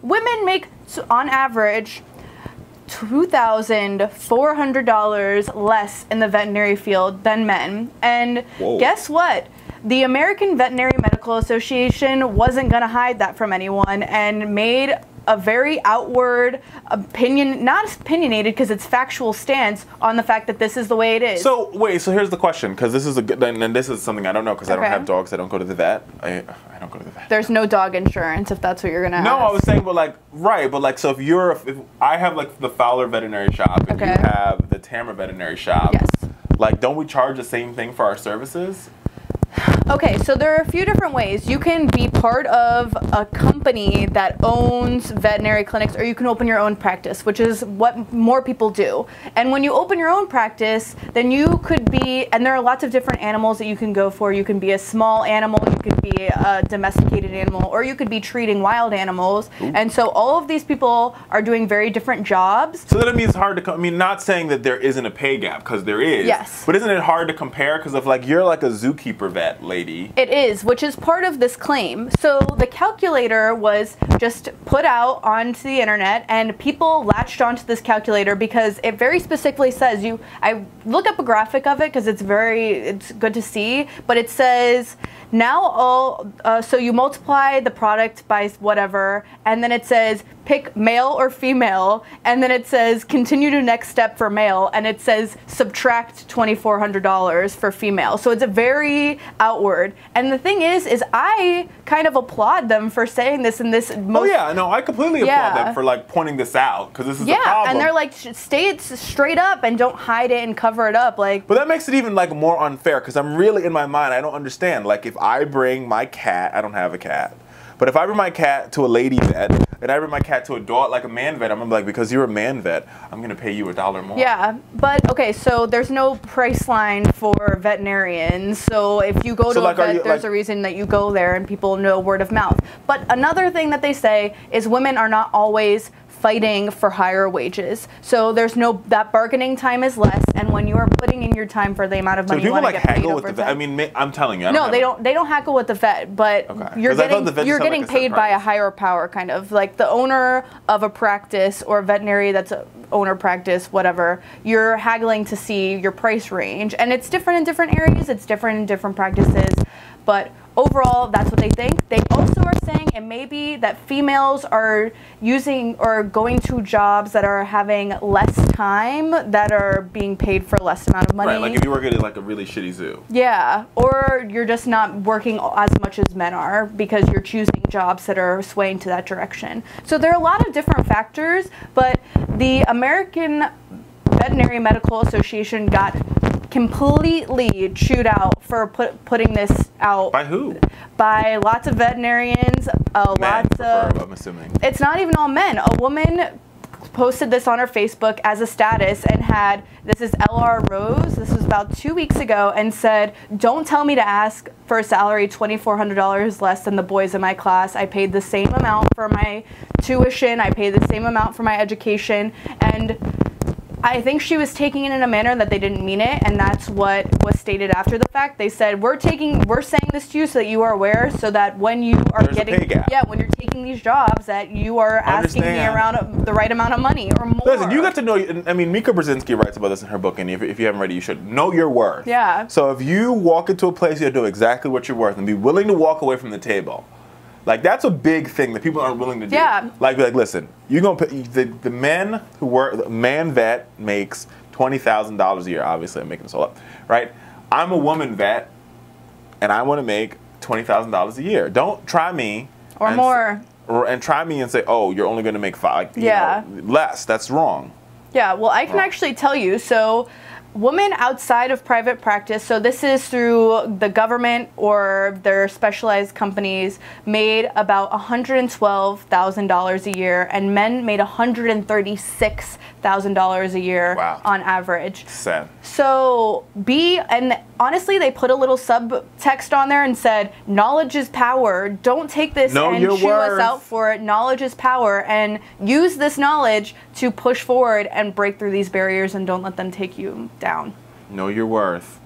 Women make, on average, $2,400 less in the veterinary field than men. And guess what? The American Veterinary Medical Association wasn't going to hide that from anyone and made a very outward opinion, not opinionated because it's factual stance on the fact that this is the way it is. So wait, so here's the question, because this is a good, and this is something I don't know because I don't have dogs. I don't go to the vet. I don't go to the vet. There's no dog insurance if that's what you're gonna ask. No, I was saying, but like, right, but like, so if you're, if I have like the Fowler veterinary shop and you have the Tamara veterinary shop, like, don't we charge the same thing for our services? Okay, so there are a few different ways. You can be part of a company that owns veterinary clinics, or you can open your own practice, which is what more people do. And when you open your own practice, then you could be, and there are lots of different animals that you can go for. You can be a small animal, you could be a domesticated animal, or you could be treating wild animals. And so all of these people are doing very different jobs. So that means it's hard to, I mean, not saying that there isn't a pay gap, because there is. Yes. But isn't it hard to compare? Because if like you're like a zookeeper vet lady. It is, which is part of this claim. So the calculator was just put out onto the internet, and people latched onto this calculator because it very specifically says, I look up a graphic of it because it's good to see, but it says now so you multiply the product by whatever, and then it says pick male or female, and then it says continue to next step for male, and it says subtract $2,400 for female. So it's a very outward. And the thing is I kind of applaud them for saying this in this Oh yeah, no, I completely applaud them for like pointing this out, because this is the problem. And they're like, stay it straight up and don't hide it and cover it up. Like, but that makes it even like more unfair, because I'm really, in my mind, I don't understand. Like, if I bring my cat, I don't have a cat, but if I bring my cat to a lady vet and I bring my cat to a dog, like a man vet, I'm gonna be like, because you're a man vet, I'm gonna pay you $1 more. Yeah, but okay, so there's no price line for veterinarians. So if you go to a vet, there's a reason that you go there, and people know word of mouth. But another thing that they say is women are not always fighting for higher wages. So there's no, that bargaining time is less, and when you are putting in your time for the amount of money you want to get paid over time. I mean, I'm telling you. No, they don't hackle with the vet, but you're getting paid by a higher power, kind of like the owner of a practice or a veterinary that's a owner practice, whatever. You're haggling to see your price range, and it's different in different areas. It's different in different practices, but overall, that's what they think. They also are saying it may be that females are using or going to jobs that are having less time, that are being paid for less amount of money. Right, like if you work at like a really shitty zoo. Yeah, or you're just not working as much as men are because you're choosing jobs that are swaying to that direction. So there are a lot of different factors, but the American Veterinary Medical Association got completely chewed out for putting this out. By who? By lots of veterinarians, lots of, I'm assuming. It's not even all men. A woman posted this on her Facebook as a status and had, this is LR Rose, this was about 2 weeks ago, and said, don't tell me to ask for a salary $2,400 less than the boys in my class. I paid the same amount for my tuition, I paid the same amount for my education, and I think she was taking it in a manner that they didn't mean it, and that's what was stated after the fact. They said, we're saying this to you so that you are aware, so that when you are when you're taking these jobs, that you are asking me around the right amount of money or more. Listen, you got to know, I mean, Mika Brzezinski writes about this in her book, and if you haven't read it, you should. Know your worth. Yeah. So if you walk into a place, you have to know exactly what you're worth and be willing to walk away from the table. Like, that's a big thing that people aren't willing to do. Yeah. Like listen, you're gonna pay, the men who work, the man vet makes $20,000 a year. Obviously, I'm making this all up, right? I'm a woman vet, and I want to make $20,000 a year. Don't try me or more, and try me and say, oh, you're only going to make less. That's wrong. Yeah. Well, I can actually tell you. So, women outside of private practice, so this is through the government or their specialized companies, made about $112,000 a year, and men made $136,000 a year on average. Sad. So and honestly, they put a little subtext on there and said, knowledge is power. Don't take this and chew us out for it. Knowledge is power, and use this knowledge to push forward and break through these barriers, and don't let them take you down. Know your worth.